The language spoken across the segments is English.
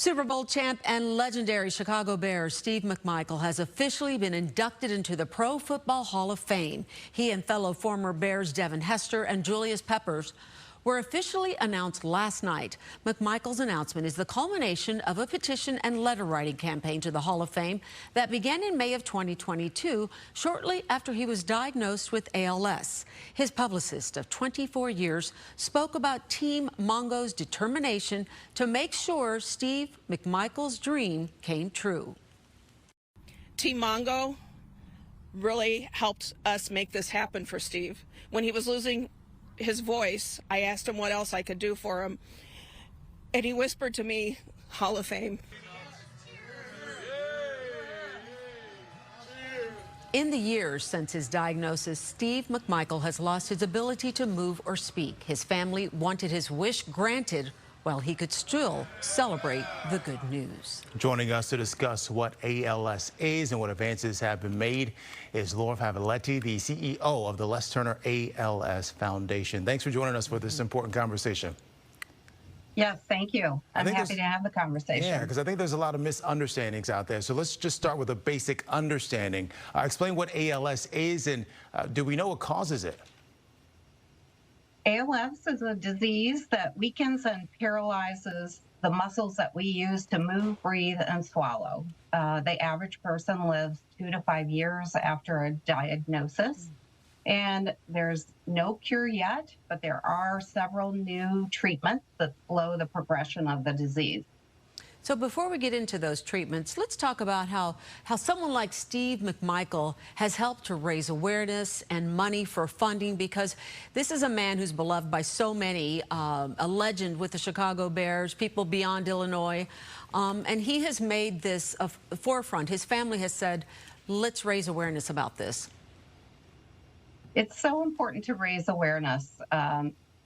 Super Bowl champ and legendary Chicago Bear Steve McMichael has officially been inducted into the Pro Football Hall of Fame. He and fellow former Bears Devin Hester and Julius Peppers were officially announced last night. McMichael's announcement is the culmination of a petition and letter writing campaign to the Hall of Fame that began in May of 2022, shortly after he was diagnosed with ALS. His publicist of 24 years spoke about Team Mongo's determination to make sure Steve McMichael's dream came true. Team Mongo really helped us make this happen for Steve. When he was losing his voice, I asked him what else I could do for him, and he whispered to me, Hall of Fame. In the years since his diagnosis, Steve McMichael has lost his ability to move or speak. His family wanted his wish granted while he could still celebrate the good news. Joining us to discuss what ALS is and what advances have been made is Laura Freveletti, the CEO of the Les Turner ALS Foundation. Thanks for joining us for this important conversation. Yes, thank you. I'm happy to have the conversation. Yeah, because I think there's a lot of misunderstandings out there. So let's just start with a basic understanding. Explain what ALS is, and do we know what causes it? ALS is a disease that weakens and paralyzes the muscles that we use to move, breathe, and swallow. The average person lives 2 to 5 years after a diagnosis, and there's no cure yet, but there are several new treatments that slow the progression of the disease. So before we get into those treatments, let's talk about how someone like Steve McMichael has helped to raise awareness and money for funding, because this is a man who's beloved by so many, a legend with the Chicago Bears, people beyond Illinois, and he has made this a forefront. His family has said, let's raise awareness about this. It's so important to raise awareness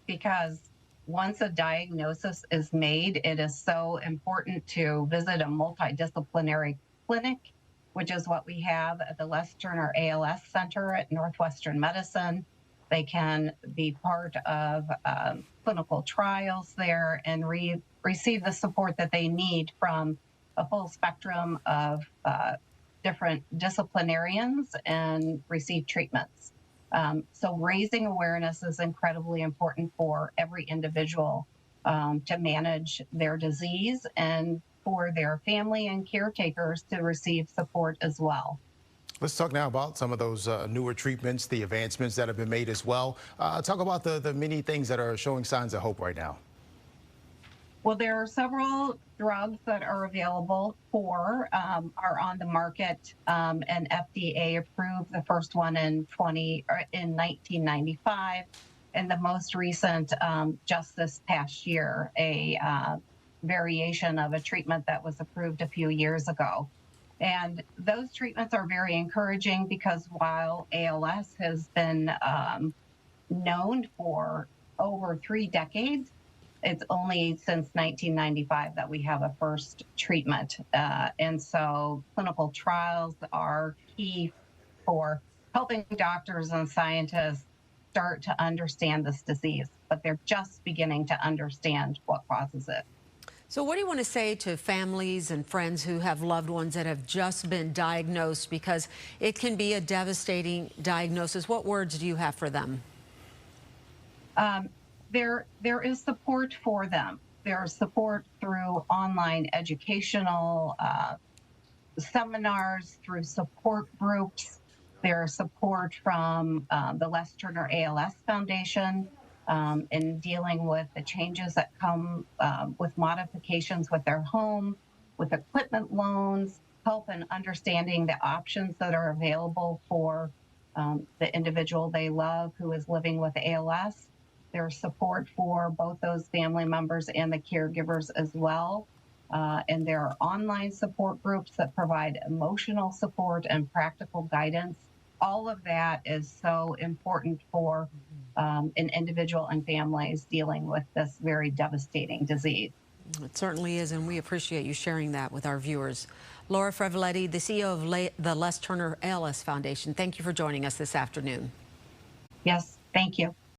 because once a diagnosis is made, it is so important to visit a multidisciplinary clinic, which is what we have at the Les Turner ALS Center at Northwestern Medicine. They can be part of clinical trials there and receive the support that they need from a full spectrum of different disciplinarians and receive treatments. So raising awareness is incredibly important for every individual to manage their disease, and for their family and caretakers to receive support as well. Let's talk now about some of those newer treatments, the advancements that have been made as well. Talk about the many things that are showing signs of hope right now. Well, there are several drugs that are available are on the market, and FDA approved the first one in 1995, and the most recent just this past year, a variation of a treatment that was approved a few years ago. And those treatments are very encouraging because while ALS has been known for over 3 decades, it's only since 1995 that we have a first treatment. And so clinical trials are key for helping doctors and scientists start to understand this disease, but they're just beginning to understand what causes it. So what do you want to say to families and friends who have loved ones that have just been diagnosed, because it can be a devastating diagnosis? What words do you have for them? There is support for them. There's support through online educational seminars, through support groups. There's support from the Les Turner ALS Foundation in dealing with the changes that come with modifications with their home, with equipment loans, help in understanding the options that are available for the individual they love who is living with ALS. There's support for both those family members and the caregivers as well. And there are online support groups that provide emotional support and practical guidance. All of that is so important for an individual and families dealing with this very devastating disease. It certainly is, and we appreciate you sharing that with our viewers. Laura Freveletti, the CEO of the Les Turner ALS Foundation, thank you for joining us this afternoon. Yes, thank you.